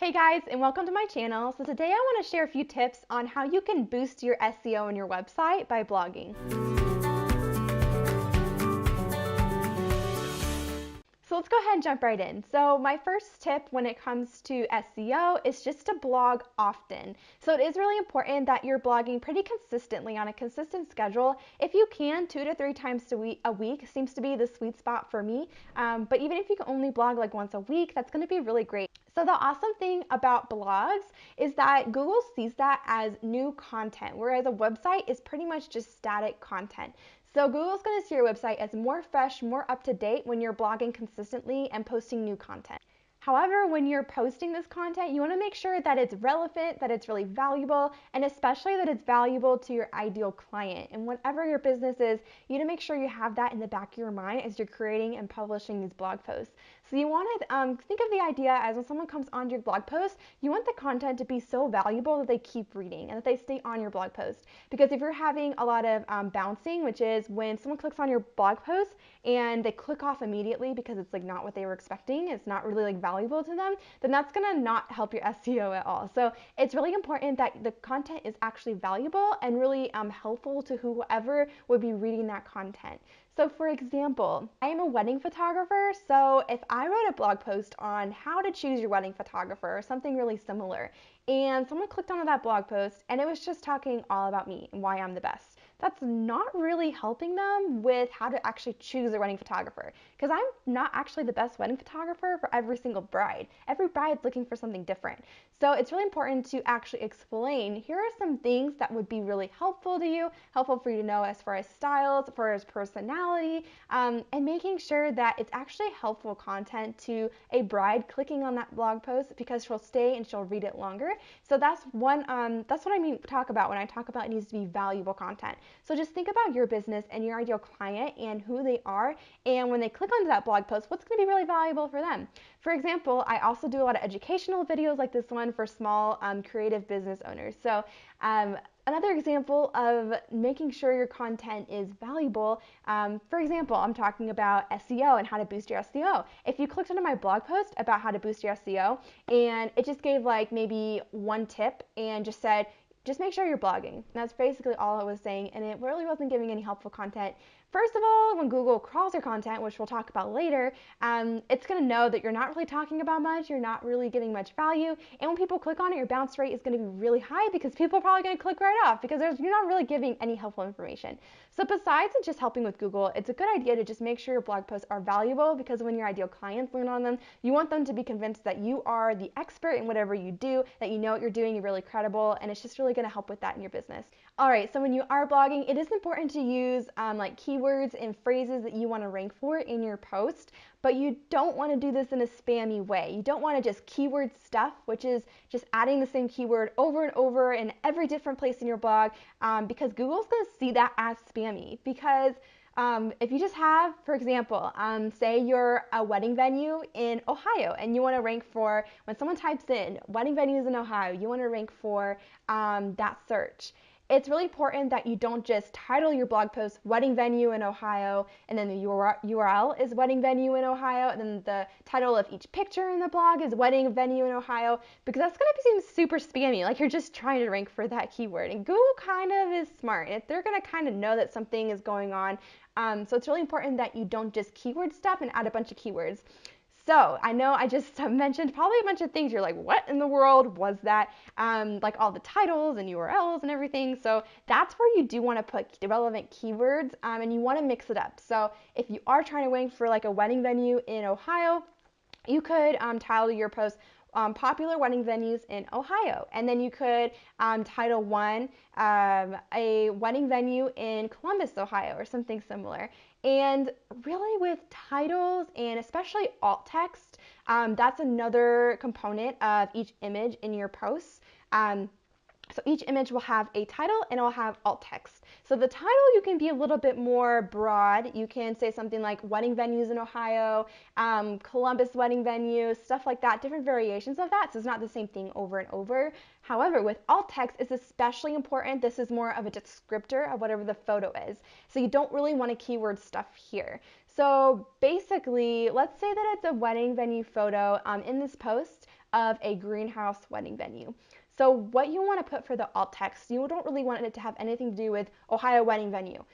Hey guys, and welcome to my channel. So today I want to share a few tips on how you can boost your SEO on your website by blogging. So let's go ahead and jump right in. So my first tip when it comes to SEO is just to blog often. So it is really important that you're blogging pretty consistently on a consistent schedule. If you can, 2 to 3 times a week seems to be the sweet spot for me. But even if you can only blog like once a week, that's going to be really great. So the awesome thing about blogs is that Google sees that as new content, whereas a website is pretty much just static content. So Google's going to see your website as more fresh, more up to date when you're blogging consistently and posting new content. However, when you're posting this content, you want to make sure that it's relevant, that it's really valuable, and especially that it's valuable to your ideal client. And whatever your business is, you need to make sure you have that in the back of your mind as you're creating and publishing these blog posts. So you want to think of the idea as when someone comes onto your blog post, you want the content to be so valuable that they keep reading and that they stay on your blog post. Because if you're having a lot of bouncing, which is when someone clicks on your blog post and they click off immediately because it's like not what they were expecting, it's not really like valuable to them, then that's going to not help your SEO at all. So it's really important that the content is actually valuable and really helpful to whoever would be reading that content. So for example, I am a wedding photographer, so if I wrote a blog post on how to choose your wedding photographer or something really similar, and someone clicked onto that blog post and it was just talking all about me and why I'm the best, that's not really helping them with how to actually choose a wedding photographer, because I'm not actually the best wedding photographer for every single bride. Every bride's looking for something different. So it's really important to actually explain, here are some things that would be really helpful to you, helpful for you to know as far as styles, as far as personality, and making sure that it's actually helpful content to a bride clicking on that blog post, because she'll stay and she'll read it longer. So that's what I talk about when I talk about it needs to be valuable content. So just think about your business and your ideal client and who they are, and when they click onto that blog post, what's going to be really valuable for them. For example, I also do a lot of educational videos like this one for small creative business owners. So another example of making sure your content is valuable, for example, I'm talking about SEO and how to boost your SEO. If you clicked onto my blog post about how to boost your SEO and it just gave like maybe one tip and just said, just make sure you're blogging. And that's basically all it was saying, and it really wasn't giving any helpful content. First of all, when Google crawls your content, which we'll talk about later, it's going to know that you're not really talking about much, you're not really giving much value, and when people click on it, your bounce rate is going to be really high because people are probably going to click right off because you're not really giving any helpful information. So besides just helping with Google, it's a good idea to just make sure your blog posts are valuable, because when your ideal clients learn on them, you want them to be convinced that you are the expert in whatever you do, that you know what you're doing, you're really credible, and it's just really going to help with that in your business. All right, so when you are blogging, it is important to use like keywords and phrases that you want to rank for in your post, but you don't want to do this in a spammy way. You don't want to just keyword stuff, which is just adding the same keyword over and over in every different place in your blog, because Google's going to see that as spammy. Because if you just have, for example, say you're a wedding venue in Ohio and you want to rank for, when someone types in wedding venues in Ohio, you want to rank for that search. It's really important that you don't just title your blog post wedding venue in Ohio, and then the URL is wedding venue in Ohio, and then the title of each picture in the blog is wedding venue in Ohio, because that's going to seem super spammy, like you're just trying to rank for that keyword. And Google kind of is smart. They're going to kind of know that something is going on. So it's really important that you don't just keyword stuff and add a bunch of keywords. So I know I just mentioned probably a bunch of things. You're like, what in the world was that? Like all the titles and URLs and everything. So that's where you do want to put the relevant keywords, and you want to mix it up. So if you are trying to rank for like a wedding venue in Ohio, you could title your post popular wedding venues in Ohio. And then you could title one a wedding venue in Columbus, Ohio, or something similar. And really with titles and especially alt text, that's another component of each image in your posts. So each image will have a title and it will have alt text. So the title, you can be a little bit more broad. You can say something like wedding venues in Ohio, Columbus wedding venues, stuff like that, different variations of that. So it's not the same thing over and over. However, with alt text, it's especially important. This is more of a descriptor of whatever the photo is. So you don't really want to keyword stuff here. So basically, let's say that it's a wedding venue photo in this post. of a greenhouse wedding venue. So what you want to put for the alt text, you don't really want it to have anything to do with Ohio wedding venue.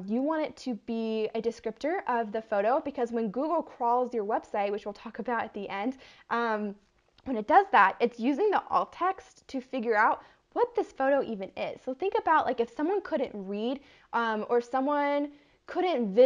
You want it to be a descriptor of the photo, because when Google crawls your website, which we'll talk about at the end, when it does that, it's using the alt text to figure out what this photo even is. So think about, like, if someone couldn't read, or someone couldn't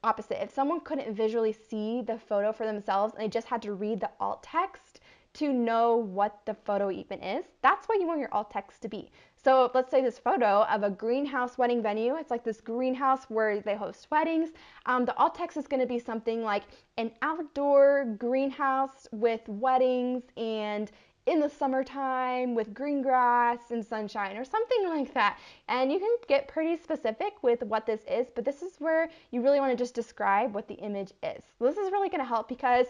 opposite. If someone couldn't visually see the photo for themselves and they just had to read the alt text to know what the photo even is, that's what you want your alt text to be. So let's say this photo of a greenhouse wedding venue. It's like this greenhouse where they host weddings. The alt text is going to be something like an outdoor greenhouse with weddings and in the summertime with green grass and sunshine, or something like that. And you can get pretty specific with what this is, but this is where you really want to just describe what the image is. So this is really going to help, because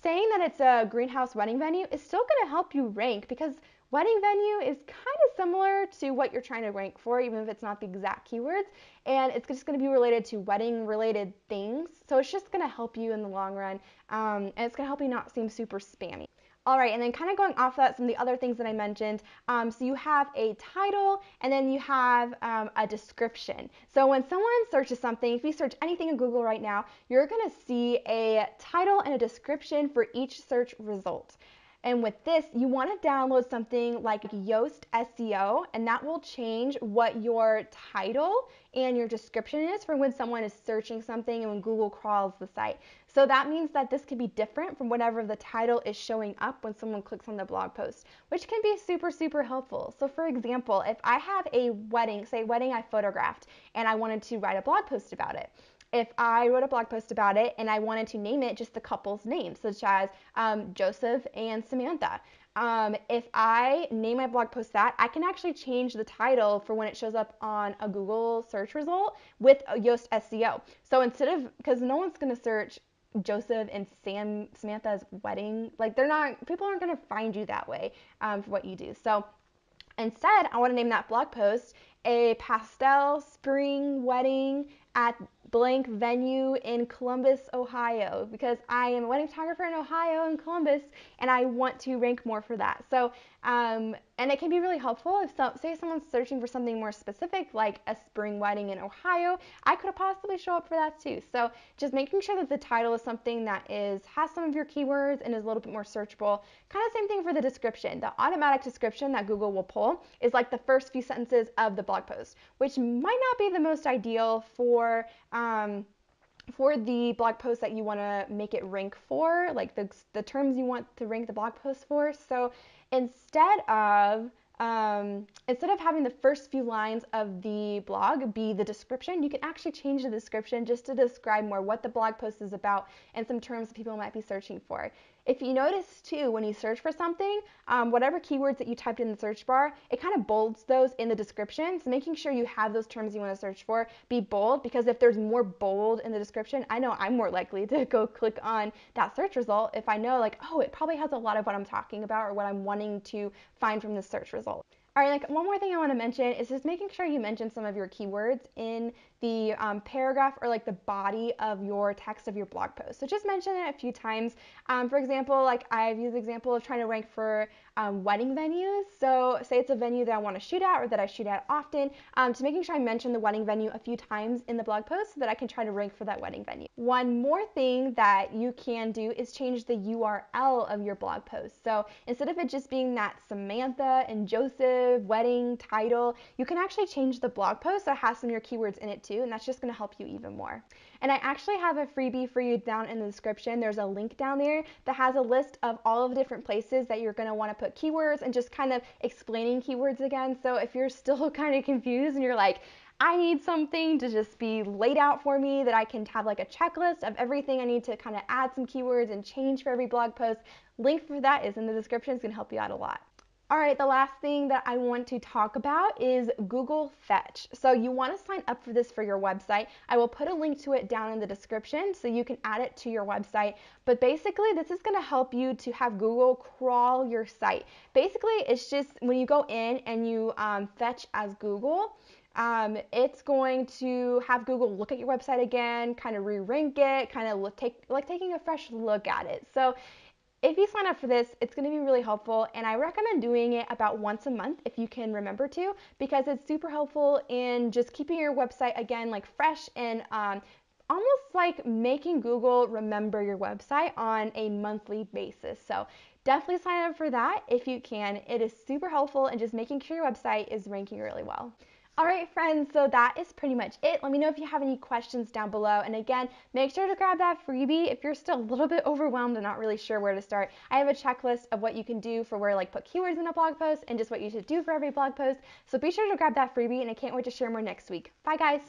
saying that it's a greenhouse wedding venue is still going to help you rank, because wedding venue is kind of similar to what you're trying to rank for, even if it's not the exact keywords, and it's just going to be related to wedding related things. So it's just going to help you in the long run, and it's going to help you not seem super spammy. All right, and then kind of going off that, some of the other things that I mentioned. So you have a title, and then you have a description. So when someone searches something, if you search anything in Google right now, you're going to see a title and a description for each search result. And with this, you want to download something like Yoast SEO, and that will change what your title and your description is for when someone is searching something and when Google crawls the site. So that means that this could be different from whatever the title is showing up when someone clicks on the blog post, which can be super, super helpful. So for example, if I have a wedding, say a wedding I photographed, and I wanted to write a blog post about it, if I wrote a blog post about it and I wanted to name it just the couple's name, such as Joseph and Samantha, if I name my blog post that, I can actually change the title for when it shows up on a Google search result with Yoast SEO. So instead of, because no one's going to search Joseph and Samantha's wedding, like people aren't going to find you that way for what you do. So instead, I want to name that blog post a pastel spring wedding at blank venue in Columbus, Ohio, because I am a wedding photographer in Ohio and Columbus, and I want to rank more for that. So, and it can be really helpful if, say someone's searching for something more specific, like a spring wedding in Ohio, I could possibly show up for that too. So just making sure that the title is something that has some of your keywords and is a little bit more searchable. Kind of same thing for the description. The automatic description that Google will pull is like the first few sentences of the blog post, which might not be the most ideal for the blog post that you want to make it rank for, like the terms you want to rank the blog post for. So instead of having the first few lines of the blog be the description, you can actually change the description just to describe more what the blog post is about and some terms that people might be searching for. If you notice too, when you search for something, whatever keywords that you typed in the search bar, it kind of bolds those in the description. So making sure you have those terms you want to search for be bold, because if there's more bold in the description, I know I'm more likely to go click on that search result if I know, like, oh, it probably has a lot of what I'm talking about or what I'm wanting to find from the search result. All right, like one more thing I want to mention is just making sure you mention some of your keywords in the paragraph or like the body of your text of your blog post. So just mention it a few times. For example, like I've used the example of trying to rank for wedding venues. So say it's a venue that I want to shoot at or that I shoot at often, to making sure I mention the wedding venue a few times in the blog post so that I can try to rank for that wedding venue. One more thing that you can do is change the URL of your blog post. So instead of it just being that Samantha and Joseph wedding title, you can actually change the blog post that has some of your keywords in it too, and that's just going to help you even more. And I actually have a freebie for you down in the description. There's a link down there that has a list of all of the different places that you're going to want to put keywords and just kind of explaining keywords again. So if you're still kind of confused and you're like, I need something to just be laid out for me, that I can have like a checklist of everything I need to kind of add some keywords and change for every blog post, link for that is in the description. It's going to help you out a lot. All right, the last thing that I want to talk about is Google Fetch. So you want to sign up for this for your website. I will put a link to it down in the description so you can add it to your website. But basically, this is going to help you to have Google crawl your site. Basically, it's just when you go in and you fetch as Google, it's going to have Google look at your website again, kind of re-rank it, kind of taking a fresh look at it. So If you sign up for this, it's going to be really helpful, and I recommend doing it about once a month if you can remember to, because it's super helpful in just keeping your website, again, like fresh and almost like making Google remember your website on a monthly basis. So definitely sign up for that if you can. It is super helpful in just making sure your website is ranking really well. All right, friends, so that is pretty much it. Let me know if you have any questions down below. And again, make sure to grab that freebie if you're still a little bit overwhelmed and not really sure where to start. I have a checklist of what you can do for where, like, put keywords in a blog post and just what you should do for every blog post. So be sure to grab that freebie, and I can't wait to share more next week. Bye, guys.